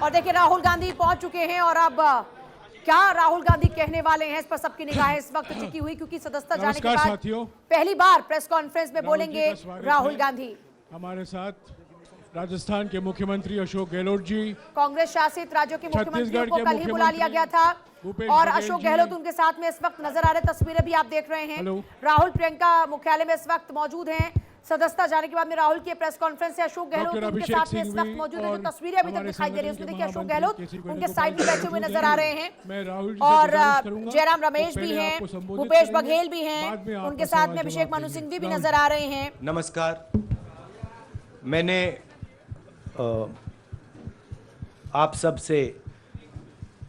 और देखिए राहुल गांधी पहुंच चुके हैं और अब क्या राहुल गांधी कहने वाले हैं इस पर सबकी निगाहें इस वक्त टिकी हुई, क्योंकि सदस्यता जाने के बाद पहली बार प्रेस कॉन्फ्रेंस में बोलेंगे राहुल गांधी। हमारे साथ राजस्थान के मुख्यमंत्री अशोक गहलोत जी, कांग्रेस शासित राज्यों के मुख्यमंत्रियों को कल ही बुला लिया गया था और अशोक गहलोत उनके साथ में इस वक्त नजर आ रहे। तस्वीरें भी आप देख रहे हैं। राहुल प्रियंका मुख्यालय में इस वक्त मौजूद हैं। सदस्यता जाने के बाद में राहुल की प्रेस कॉन्फ्रेंस से अशोक गहलोत उनके साथ में इस वक्त मौजूद है। जो तस्वीरें अभी तक दिखाई दे रही है उसमें देखिए अशोक गहलोत उनके साइड में बैठे हुए नजर आ रहे हैं और जयराम रमेश भी हैं, भूपेश बघेल भी हैं, उनके साथ में अभिषेक मनु सिंघवी भी नजर आ रहे हैं। नमस्कार। मैंने आप सब से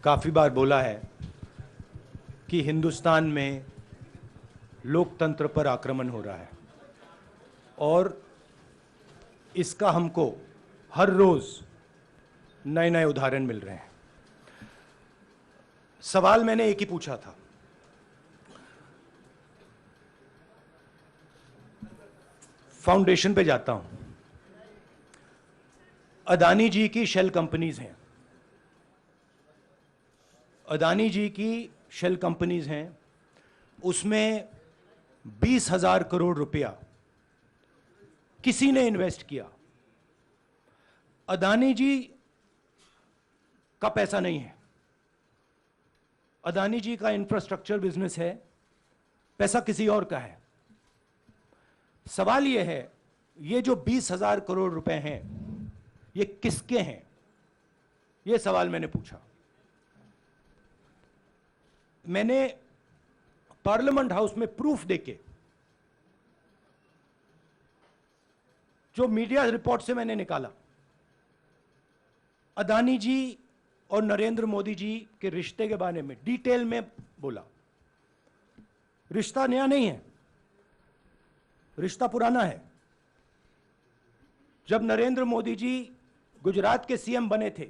काफ़ी बार बोला है कि हिंदुस्तान में लोकतंत्र पर आक्रमण हो रहा है और इसका हमको हर रोज़ नए नए उदाहरण मिल रहे हैं। सवाल मैंने एक ही पूछा था, फाउंडेशन पे जाता हूं, अदानी जी की शेल कंपनीज हैं, अदानी जी की शेल कंपनीज हैं, उसमें 20,000 करोड़ रुपया किसी ने इन्वेस्ट किया। अदानी जी का पैसा नहीं है, अदानी जी का इंफ्रास्ट्रक्चर बिजनेस है, पैसा किसी और का है। सवाल यह है, ये जो 20,000 करोड़ रुपए हैं ये किसके हैं? ये सवाल मैंने पूछा। मैंने पार्लियामेंट हाउस में प्रूफ देके, जो मीडिया रिपोर्ट से मैंने निकाला, अदानी जी और नरेंद्र मोदी जी के रिश्ते के बारे में डिटेल में बोला। रिश्ता नया नहीं है, रिश्ता पुराना है। जब नरेंद्र मोदी जी गुजरात के सीएम बने थे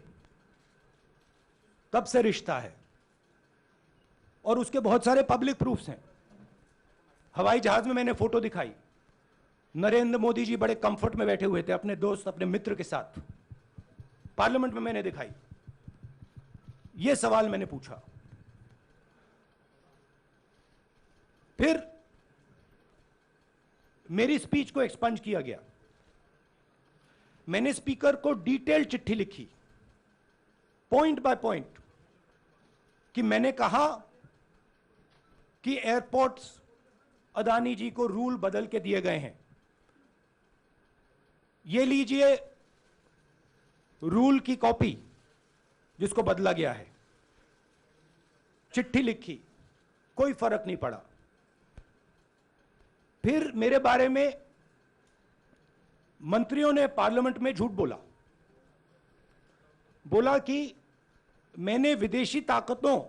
तब से रिश्ता है और उसके बहुत सारे पब्लिक प्रूफ्स हैं। हवाई जहाज में मैंने फोटो दिखाई, नरेंद्र मोदी जी बड़े कंफर्ट में बैठे हुए थे अपने दोस्त अपने मित्र के साथ, पार्लियामेंट में मैंने दिखाई। यह सवाल मैंने पूछा। फिर मेरी स्पीच को एक्सपंज किया गया। मैंने स्पीकर को डिटेल चिट्ठी लिखी, पॉइंट बाय पॉइंट, कि मैंने कहा कि एयरपोर्ट्स अदानी जी को रूल बदल के दिए गए हैं, ये लीजिए रूल की कॉपी जिसको बदला गया है। चिट्ठी लिखी, कोई फर्क नहीं पड़ा। फिर मेरे बारे में मंत्रियों ने पार्लियामेंट में झूठ बोला कि मैंने विदेशी ताकतों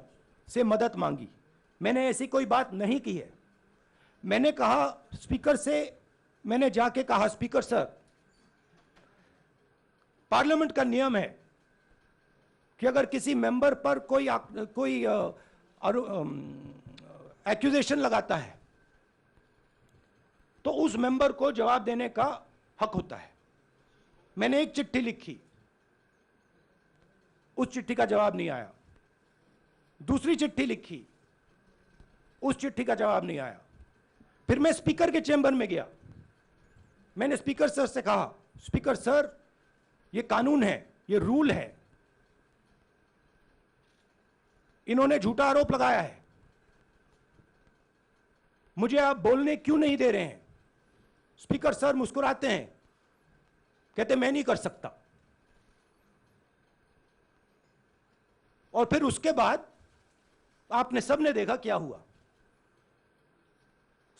से मदद मांगी। मैंने ऐसी कोई बात नहीं की है। मैंने कहा स्पीकर से, मैंने जाके कहा स्पीकर सर, पार्लियामेंट का नियम है कि अगर किसी मेंबर पर कोई एक्यूजेशन लगाता है तो उस मेंबर को जवाब देने का हक होता है। मैंने एक चिट्ठी लिखी, उस चिट्ठी का जवाब नहीं आया। दूसरी चिट्ठी लिखी, उस चिट्ठी का जवाब नहीं आया। फिर मैं स्पीकर के चेंबर में गया। मैंने स्पीकर सर से कहा, स्पीकर सर, ये कानून है, ये रूल है, इन्होंने झूठा आरोप लगाया है, मुझे आप बोलने क्यों नहीं दे रहे हैं? स्पीकर सर मुस्कुराते हैं, कहते मैं नहीं कर सकता। और फिर उसके बाद आपने सबने देखा क्या हुआ।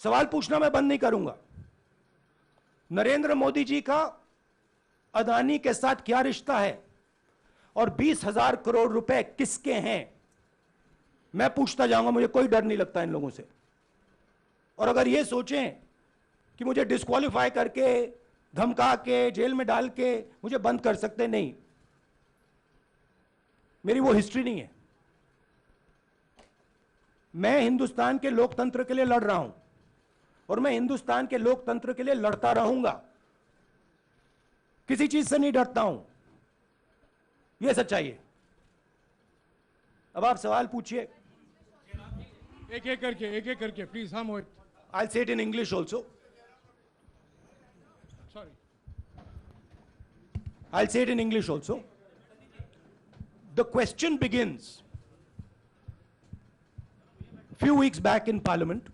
सवाल पूछना मैं बंद नहीं करूंगा। नरेंद्र मोदी जी का अदानी के साथ क्या रिश्ता है और 20,000 करोड़ रुपए किसके हैं, मैं पूछता जाऊंगा। मुझे कोई डर नहीं लगता इन लोगों से। और अगर ये सोचें कि मुझे डिस्क्वालीफाई करके, धमका के, जेल में डाल के मुझे बंद कर सकते, नहीं, मेरी वो हिस्ट्री नहीं है। मैं हिंदुस्तान के लोकतंत्र के लिए लड़ रहा हूं और मैं हिंदुस्तान के लोकतंत्र के लिए लड़ता रहूंगा। किसी चीज से नहीं डरता हूं। यह सच्चाई है। अब आप सवाल पूछिए। एक एक करके प्लीज। हाँ मोहित, I'll say it in English also. Sorry. I'll say it in English also. The question begins few weeks back in Parliament,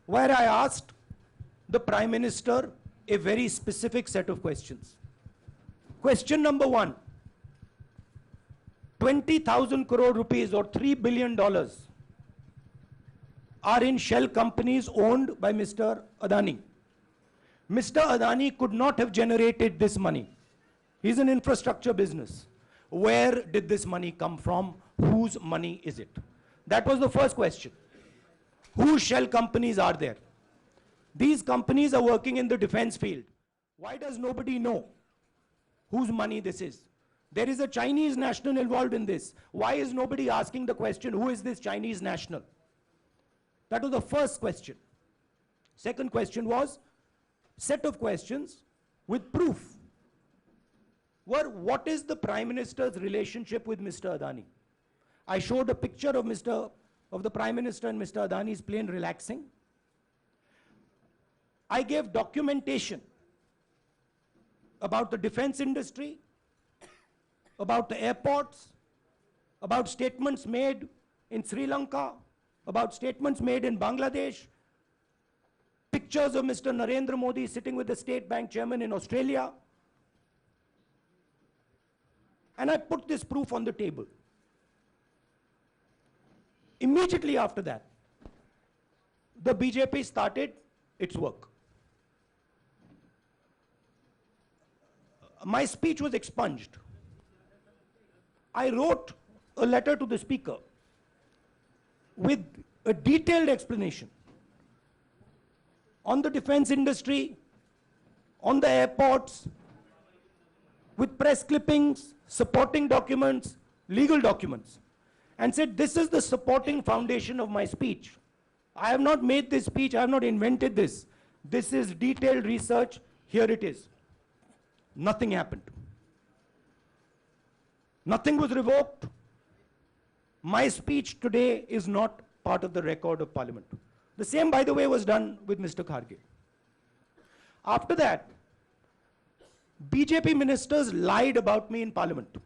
where I asked the Prime Minister a very specific set of questions. Question number one, 20,000 crore rupees or $3 billion are in shell companies owned by Mr. Adani. Mr. Adani could not have generated this money. He's an infrastructure business. Where did this money come from? Whose money is it? That was the first question. Whose shell companies are there? These companies are working in the defense field. Why does nobody know whose money this is? There is a Chinese national involved in this. Why is nobody asking the question, who is this Chinese national? That was the first question. Second question was, set of questions with proof. What is the Prime Minister's relationship with Mr. Adani? I showed a picture of the Prime Minister and Mr. Adani's plane relaxing. I gave documentation about the defense industry, about the airports, about statements made in Sri Lanka, about statements made in Bangladesh, pictures of Mr. Narendra Modi sitting with the State Bank chairman in Australia. And I put this proof on the table. Immediately after that, the BJP started its work. My speech was expunged. I wrote a letter to the Speaker with a detailed explanation on the defense industry, on the airports, with press clippings, supporting documents, legal documents, and said, this is the supporting foundation of my speech. I have not made this speech, I have not invented this. This is detailed research, here it is. Nothing happened. Nothing was revoked. My speech today is not part of the record of Parliament. The same, by the way, was done with Mr. Kharge. After that, BJP ministers lied about me in Parliament.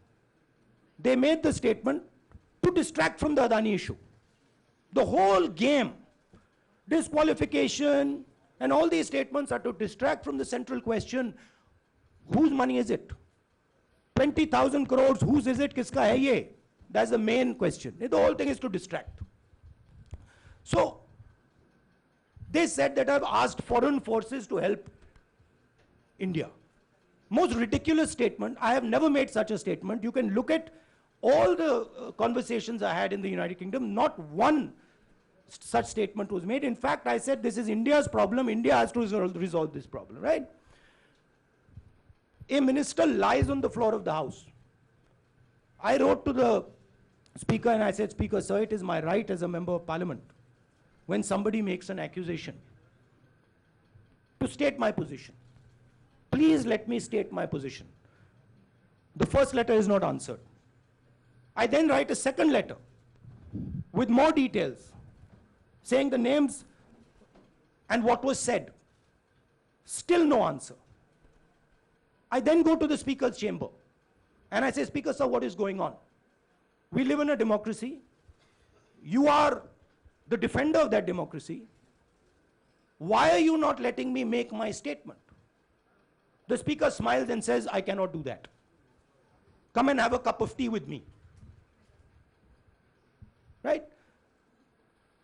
They made the statement to distract from the Adani issue. The whole game, disqualification, and all these statements are to distract from the central question, whose money is it? 20,000 crores, whose is it? Kiska hai ye? That's the main question. The whole thing is to distract. So, they said that I've asked foreign forces to help India. Most ridiculous statement. I have never made such a statement. You can look at all the conversations I had in the United Kingdom. Not one such statement was made. In fact, I said this is India's problem. India has to resolve this problem, right? A minister lies on the floor of the House. I wrote to the Speaker and I said, Speaker, sir, it is my right as a member of Parliament, when somebody makes an accusation, to state my position. Please let me state my position. The first letter is not answered. I then write a second letter with more details, saying the names and what was said. Still no answer. I then go to the Speaker's chamber and I say, Speaker, sir, what is going on? We live in a democracy. You are the defender of that democracy. Why are you not letting me make my statement? The Speaker smiles and says, I cannot do that. Come and have a cup of tea with me. Right?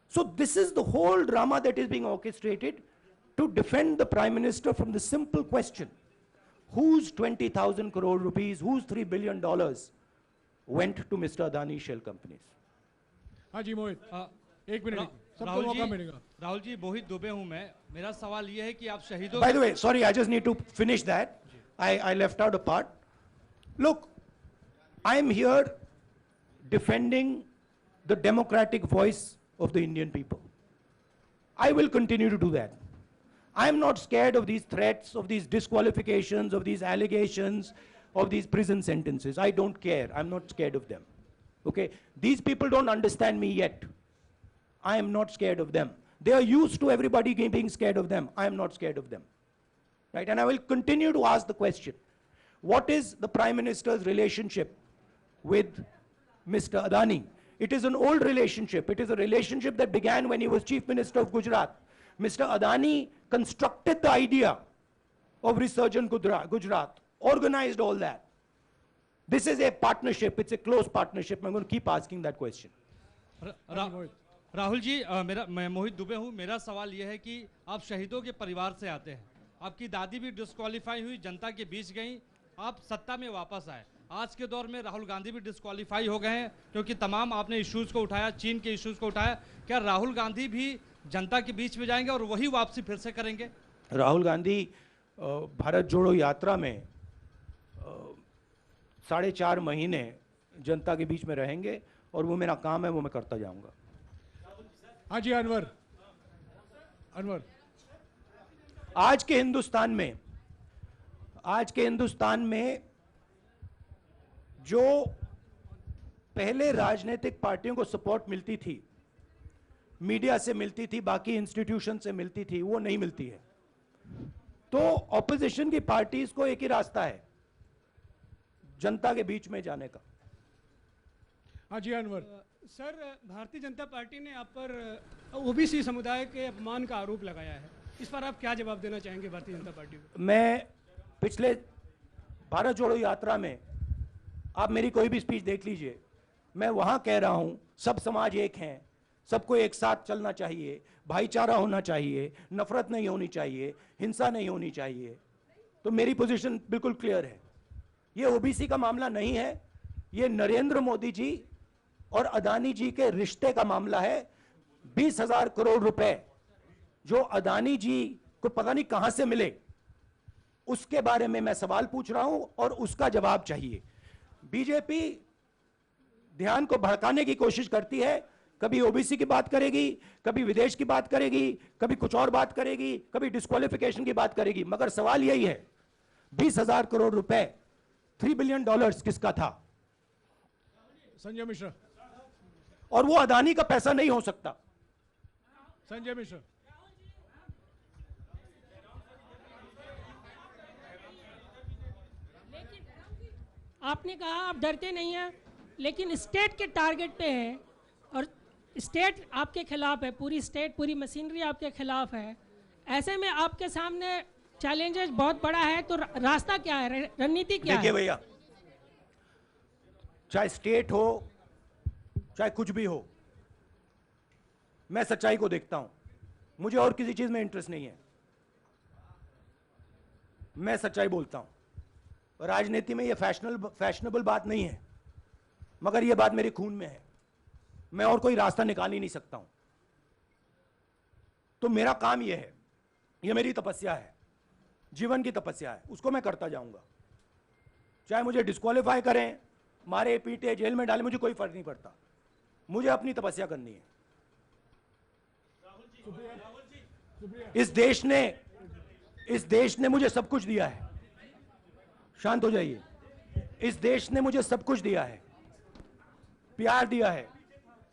So this is the whole drama that is being orchestrated to defend the Prime Minister from the simple question, whose 20,000 crore rupees, whose $3 billion went to Mr. Adani shell companies? हाँ जी मोहित, एक minute सबको मौका मिलेगा। राहुल जी, मोहित दुबे हूं मैं। मेरा सवाल ये है कि आप शहीदों By the way, sorry, I just need to finish that. I left out a part. Look, I'm here defending the democratic voice of the Indian people. I will continue to do that. I'm not scared of these threats, of these disqualifications, of these allegations. of these prison sentences. I don't care. I'm not scared of them. Okay? These people don't understand me yet. I am not scared of them. They are used to everybody being scared of them. I am not scared of them. Right? And I will continue to ask the question, what is the Prime Minister's relationship with Mr. Adani? It is an old relationship. It is a relationship that began when he was Chief Minister of Gujarat. Mr. Adani constructed the idea of Resurgent Gujarat, organized all that. This is a partnership. It's a close partnership. I'm going to keep asking that question. Rahul ji, मैं मोहित दुबे हूं। मेरा सवाल यह है कि आप शहीदों के परिवार से आते हैं। आपकी दादी भी डिस्क्वालीफाई हुई, जनता के बीच गई, आप सत्ता में वापस आए। आज के दौर में राहुल गांधी भी डिस्क्वालीफाई हो गए हैं, क्योंकि तमाम आपने इश्यूज को उठाया, चीन के इश्यूज को उठाया। क्या राहुल गांधी भी जनता के बीच में जाएंगे और वही वापसी फिर से करेंगे? राहुल गांधी भारत जोड़ो यात्रा में 4.5 महीने जनता के बीच में रहेंगे और वो मेरा काम है, वो मैं करता जाऊंगा। हाँ जी अनवर। आज के हिंदुस्तान में जो पहले राजनीतिक पार्टियों को सपोर्ट मिलती थी, मीडिया से मिलती थी, बाकी इंस्टीट्यूशन से मिलती थी, वो नहीं मिलती है। तो ऑपोजिशन की पार्टीज को एक ही रास्ता है, जनता के बीच में जाने का। हाँ जी अनवर। सर, भारतीय जनता पार्टी ने आप पर ओबीसी समुदाय के अपमान का आरोप लगाया है, इस पर आप क्या जवाब देना चाहेंगे भारतीय जनता पार्टी को? मैं पिछले भारत जोड़ो यात्रा में, आप मेरी कोई भी स्पीच देख लीजिए, मैं वहां कह रहा हूं सब समाज एक हैं, सबको एक साथ चलना चाहिए, भाईचारा होना चाहिए, नफरत नहीं होनी चाहिए, हिंसा नहीं होनी चाहिए। तो मेरी पोजीशन बिल्कुल क्लियर है। ये ओबीसी का मामला नहीं है, ये नरेंद्र मोदी जी और अदानी जी के रिश्ते का मामला है। 20,000 करोड़ रुपए जो अदानी जी को पता नहीं कहां से मिले, उसके बारे में मैं सवाल पूछ रहा हूं और उसका जवाब चाहिए। बीजेपी ध्यान को भड़काने की कोशिश करती है, कभी ओबीसी की बात करेगी, कभी विदेश की बात करेगी, कभी कुछ और बात करेगी, कभी डिस्क्वालिफिकेशन की बात करेगी, मगर सवाल यही है 20,000 करोड़ रुपए, $3 बिलियन किसका था? संजय मिश्रा। और वो अदानी का पैसा नहीं हो सकता। संजय मिश्रा। आपने कहा आप डरते नहीं हैं, लेकिन स्टेट के टारगेट पे हैं और स्टेट आपके खिलाफ है, पूरी स्टेट, पूरी मशीनरी आपके खिलाफ है। ऐसे में आपके सामने चैलेंजेस बहुत बड़ा है, तो रास्ता क्या है, रणनीति क्या है? देखिए भैया, चाहे स्टेट हो चाहे कुछ भी हो, मैं सच्चाई को देखता हूं, मुझे और किसी चीज में इंटरेस्ट नहीं है। मैं सच्चाई बोलता हूं। राजनीति में ये फैशनेबल बात नहीं है, मगर ये बात मेरे खून में है। मैं और कोई रास्ता निकाल ही नहीं सकता हूं। तो मेरा काम ये है, ये मेरी तपस्या है, जीवन की तपस्या है, उसको मैं करता जाऊंगा। चाहे मुझे डिस्क्वालीफाई करें, मारे पीटे, जेल में डाले, मुझे कोई फर्क नहीं पड़ता। मुझे अपनी तपस्या करनी है। इस देश ने मुझे सब कुछ दिया है। शांत हो जाइए। इस देश ने मुझे सब कुछ दिया है, प्यार दिया है,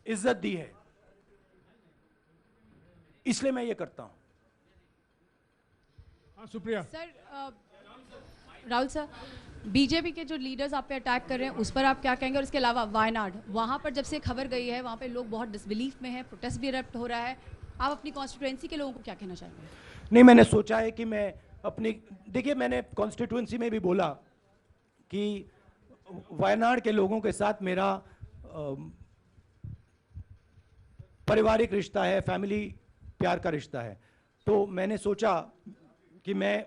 इज्जत दी है, इसलिए मैं ये करता हूं। हाँ Supriya. Sir, Rahul sir, BJP के जो लीडर्स आप पे अटैक कर रहे हैं उस पर आप क्या कहेंगे? और इसके अलावा वायनाड, वहां पर जब से खबर गई है वहां पे लोग बहुत डिसबिलीफ में हैं, प्रोटेस्ट भी इरप्ट हो रहा है, आप अपनी कॉन्स्टिट्यूएंसी के लोगों को क्या कहना चाहेंगे? नहीं, मैंने सोचा है कि मैं अपनी, देखिए मैंने कॉन्स्टिट्यूएंसी में भी बोला कि वायनाड के लोगों के साथ मेरा पारिवारिक रिश्ता है, फैमिली प्यार का रिश्ता है। तो मैंने सोचा कि मैं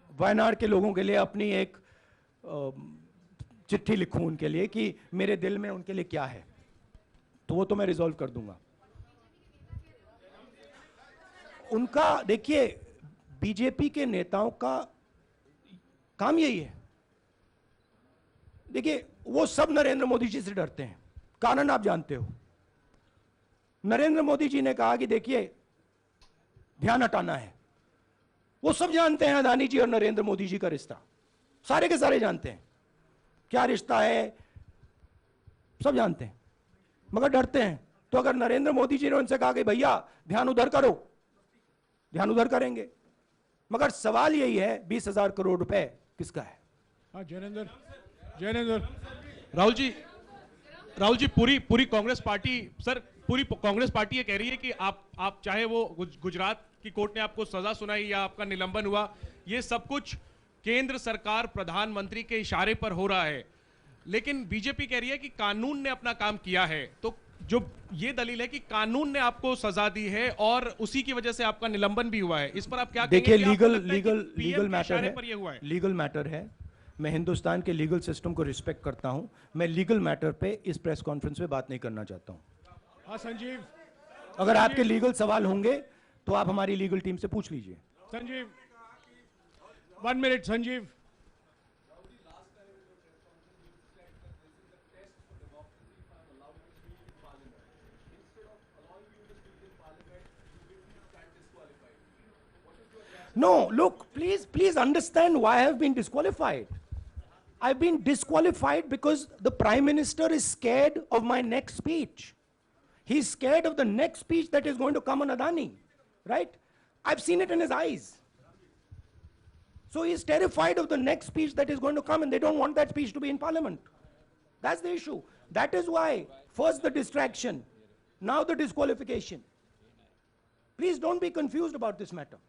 वायनाड के लोगों के लिए अपनी एक चिट्ठी लिखूं उनके लिए कि मेरे दिल में उनके लिए क्या है, तो वो तो मैं रिजॉल्व कर दूंगा। उनका, देखिए बीजेपी के नेताओं का काम यही है। देखिए वो सब नरेंद्र मोदी जी से डरते हैं, कारण आप जानते हो। नरेंद्र मोदी जी ने कहा कि देखिए ध्यान हटाना है। वो सब जानते हैं अदानी जी और नरेंद्र मोदी जी का रिश्ता, सारे के सारे जानते हैं क्या रिश्ता है, सब जानते हैं, मगर डरते हैं। तो अगर नरेंद्र मोदी जी ने उनसे कहा कि भैया ध्यान उधर करो, ध्यान उधर करेंगे। मगर सवाल यही है 20,000 करोड़ रुपए किसका है? हाँ जैनेंद्र राहुल जी पूरी कांग्रेस पार्टी, सर पूरी कांग्रेस पार्टी ये कह रही है कि आप चाहे वो गुजरात की कोर्ट ने आपको सजा सुनाई या आपका निलंबन हुआ, ये सब कुछ केंद्र सरकार प्रधानमंत्री के इशारे पर हो रहा है। लेकिन बीजेपी कह रही है कि कानून ने अपना काम किया है। तो जो ये दलील है कि कानून ने आपको सजा दी है और उसी की वजह से आपका निलंबन भी हुआ है, इस पर आप क्या कहेंगे? देखिए, कि आपको लगता है कि लीगल PM के मैटर इशारे है, पर ये हुआ है? लीगल मैटर है। मैं हिंदुस्तान के लीगल सिस्टम को रिस्पेक्ट करता हूं। मैं लीगल मैटर पे इस प्रेस कॉन्फ्रेंस में बात नहीं करना चाहता हूं। हाँ संजीव, अगर आपके लीगल सवाल होंगे तो आप हमारी लीगल टीम से पूछ लीजिए। Sanjeev 1 minute Sanjeev. No, look, please understand why I have been disqualified. I've been disqualified because the Prime Minister is scared of my next speech. He's scared of the next speech that is going to come on Adani, right? I've seen it in his eyes. So he's terrified of the next speech that is going to come, and they don't want that speech to be in Parliament. That's the issue. That is why, first the distraction, now the disqualification. Please don't be confused about this matter.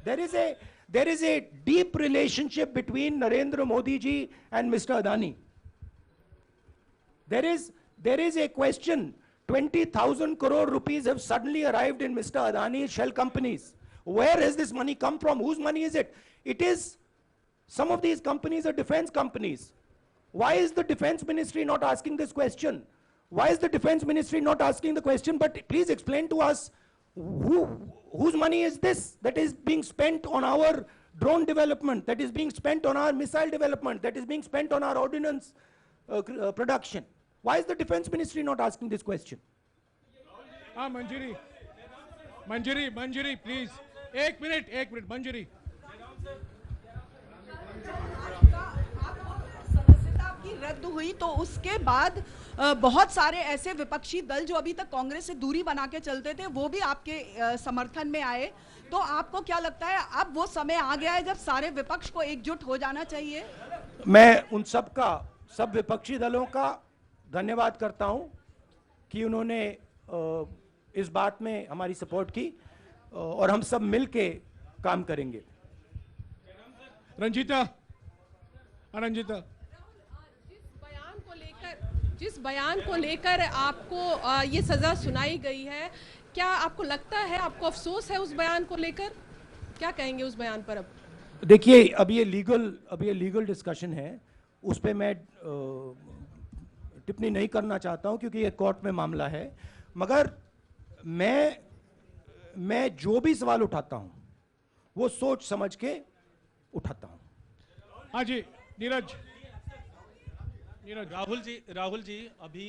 There is a deep relationship between Narendra Modi ji and Mr. Adani. There is a question. 20,000 crore rupees have suddenly arrived in Mr. Adani's shell companies. Where has this money come from? Whose money is it? It is, some of these companies are defense companies. Why is the defense ministry not asking this question? Why is the defense ministry not asking the question? But please explain to us, whose money is this that is being spent on our drone development, that is being spent on our missile development, that is being spent on our ordnance production? Why is the defense ministry not asking this question? हाँ मंजरी please, एक minute मंजरी। की रद्द हुई तो उसके बाद बहुत सारे ऐसे विपक्षी दल जो अभी तक कांग्रेस से दूरी बना के चलते थे वो भी आपके समर्थन में आए। तो आपको क्या लगता है अब वो समय आ गया है जब सारे विपक्ष को एकजुट हो जाना चाहिए? मैं उन सब विपक्षी दलों का धन्यवाद करता हूं कि उन्होंने इस बात में हमारी सपोर्ट की और हम सब मिलके काम करेंगे। रंजीता जिस बयान को लेकर आपको ये सजा सुनाई गई है, क्या आपको लगता है, आपको अफसोस है उस बयान को लेकर? क्या कहेंगे उस बयान पर? अब देखिए, अब ये लीगल डिस्कशन है, उस पे मैं टिप्पणी नहीं करना चाहता हूं क्योंकि ये कोर्ट में मामला है। मगर मैं जो भी सवाल उठाता हूं वो सोच समझ के उठाता हूं। हाँ जी नीरज। राहुल जी अभी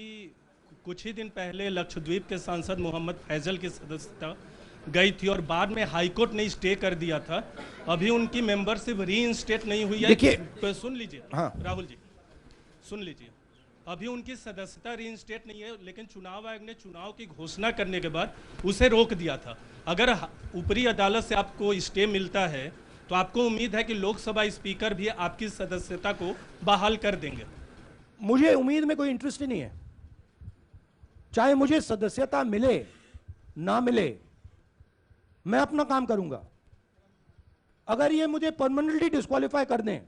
कुछ ही दिन पहले लक्षद्वीप के सांसद मोहम्मद फैजल की सदस्यता गई थी और बाद में हाईकोर्ट ने स्टे कर दिया था। अभी उनकी मेंबरशिप रीइंस्टेट नहीं हुई है। देखिए, सुन लीजिए। हाँ। राहुल जी सुन लीजिए, अभी उनकी सदस्यता रीइंस्टेट नहीं है, लेकिन चुनाव आयोग ने चुनाव की घोषणा करने के बाद उसे रोक दिया था। अगर ऊपरी अदालत से आपको स्टे मिलता है तो आपको उम्मीद है कि लोकसभा स्पीकर भी आपकी सदस्यता को बहाल कर देंगे? मुझे उम्मीद में कोई इंटरेस्ट ही नहीं है। चाहे मुझे सदस्यता मिले ना मिले, मैं अपना काम करूंगा। अगर ये मुझे परमानेंटली डिस्क्वालीफाई कर दें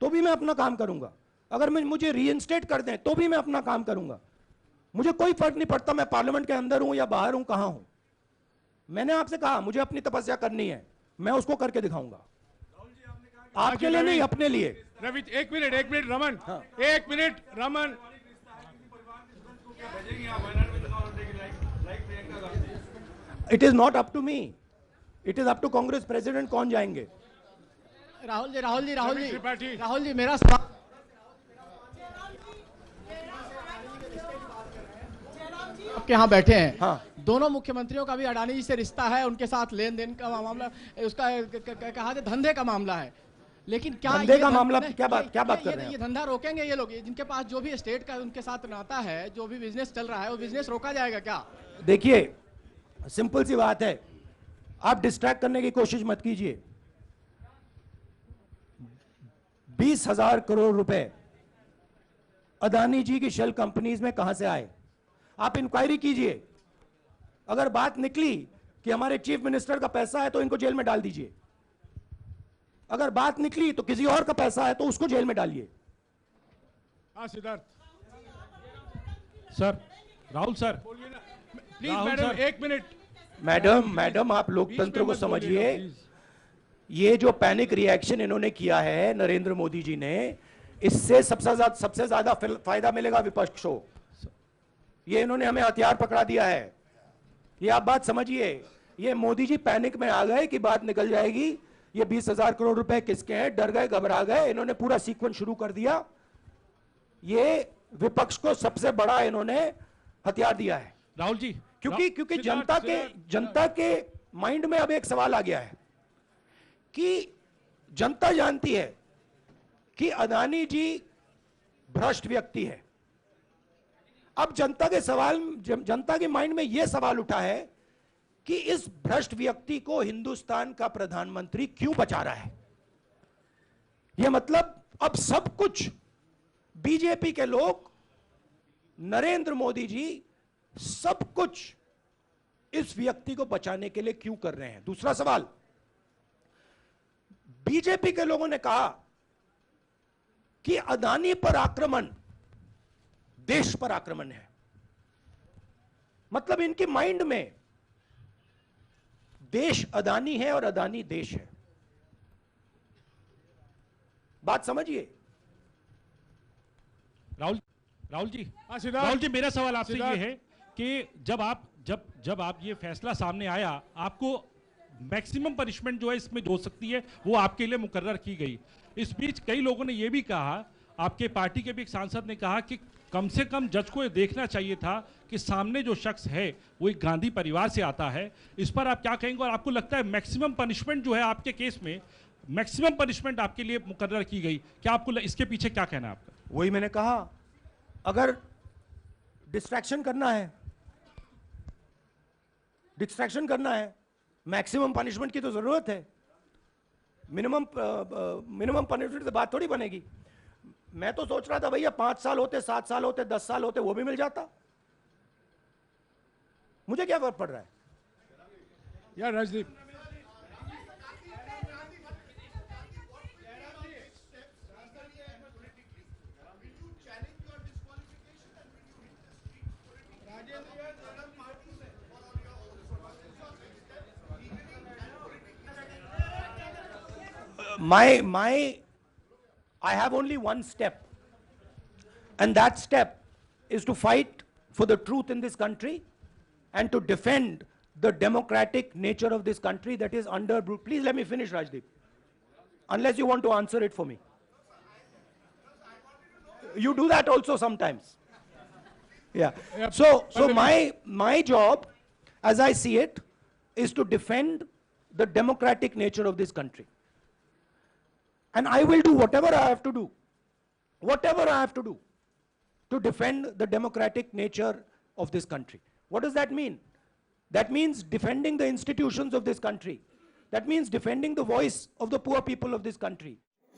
तो भी मैं अपना काम करूंगा। अगर मुझे रीइंस्टेट कर दें तो भी मैं अपना काम करूंगा। मुझे कोई फर्क नहीं पड़ता मैं पार्लियामेंट के अंदर हूं या बाहर हूं, कहां हूं। मैंने आपसे कहा मुझे अपनी तपस्या करनी है, मैं उसको करके दिखाऊंगा। आपके लिए नहीं, अपने लिए। रवि एक मिनट रमन। हाँ। एक minute Raman. It is not up to me, it is up to Congress president कौन जाएंगे। राहुल जी मेरा सवाल आपके यहाँ बैठे हैं। हाँ। दोनों मुख्यमंत्रियों का भी अडानी जी से रिश्ता है, उनके साथ लेन देन का मामला, उसका कहा धंधे का मामला है। लेकिन क्या धंधे ये का धन- मामला नहीं, क्या बात कर रहे हैं ये धंधा रोकेंगे ये लोग? जिनके पास जो भी स्टेट का उनके साथ नाता है, जो भी बिजनेस चल रहा है, वो बिजनेस रोका जाएगा क्या? देखिए, सिंपल सी बात है, आप डिस्ट्रैक्ट करने की कोशिश मत कीजिए। 20,000 करोड़ रुपए अदानी जी की शेल कंपनीज में कहां से आए? आप इंक्वायरी कीजिए। अगर बात निकली कि हमारे चीफ मिनिस्टर का पैसा है तो इनको जेल में डाल दीजिए। अगर बात निकली तो किसी और का पैसा है तो उसको जेल में डालिए। हाँ Siddharth sir, Rahul sir, please Rahul madam sir. 1 minute. Madam आप लोकतंत्र को मत बोलिएगा, समझिए। प्लीज। ये जो पैनिक रिएक्शन इन्होंने किया है नरेंद्र मोदी जी ने, इससे सबसे ज्यादा फायदा मिलेगा विपक्ष को। ये इन्होंने हमें हथियार पकड़ा दिया है। ये आप बात समझिए। ये मोदी जी पैनिक में आ गए कि बात निकल जाएगी, ये 20,000 करोड़ रुपए किसके हैं, डर गए, घबरा गए। इन्होंने पूरा सीक्वेंस शुरू कर दिया। ये विपक्ष को सबसे बड़ा इन्होंने हथियार दिया है राहुल जी, क्योंकि जनता के माइंड में अब एक सवाल आ गया है कि जनता जानती है कि अदानी जी भ्रष्ट व्यक्ति है। अब जनता के माइंड में यह सवाल उठा है कि इस भ्रष्ट व्यक्ति को हिंदुस्तान का प्रधानमंत्री क्यों बचा रहा है। यह मतलब अब सब कुछ बीजेपी के लोग, नरेंद्र मोदी जी सब कुछ इस व्यक्ति को बचाने के लिए क्यों कर रहे हैं। दूसरा सवाल, बीजेपी के लोगों ने कहा कि अदानी पर आक्रमण देश पर आक्रमण है। मतलब इनके माइंड में देश अदानी है और अदानी देश है। बात समझिए। राहुल जी, हाँ सिद्धार्थ। राहुल जी, मेरा सवाल आपसे ये सिद्धार्थ। है कि जब आप ये फैसला सामने आया, आपको मैक्सिमम पनिशमेंट जो है इसमें जो हो सकती है वो आपके लिए मुकर्रर की गई। इस बीच कई लोगों ने ये भी कहा, आपके पार्टी के भी एक सांसद ने कहा कि कम से कम जज को ये देखना चाहिए था कि सामने जो शख्स है वो एक गांधी परिवार से आता है। इस पर आप क्या कहेंगे? और आपको लगता है मैक्सिमम पनिशमेंट जो है आपके केस में, मैक्सिमम पनिशमेंट आपके लिए मुकर्रर की गई, क्या आपको इसके पीछे क्या कहना है आपका? वही मैंने कहा, अगर डिस्ट्रैक्शन करना है, मैक्सिमम पनिशमेंट की तो जरूरत है। मिनिमम पनिशमेंट से बात थोड़ी बनेगी। मैं तो सोच रहा था भैया 5 साल होते, 7 साल होते, 10 साल होते, वो भी मिल जाता। मुझे क्या फर्क पड़ रहा है यार Rajdeep. I have only one step, and that step is to fight for the truth in this country and to defend the democratic nature of this country that is under. Please let me finish, Rajdeep, unless you want to answer it for me. You do that also sometimes. Yeah. So my job, as I see it, is to defend the democratic nature of this country. And I will do whatever I have to do to defend the democratic nature of this country. What does that mean? That means defending the institutions of this country. That means defending the voice of the poor people of this country.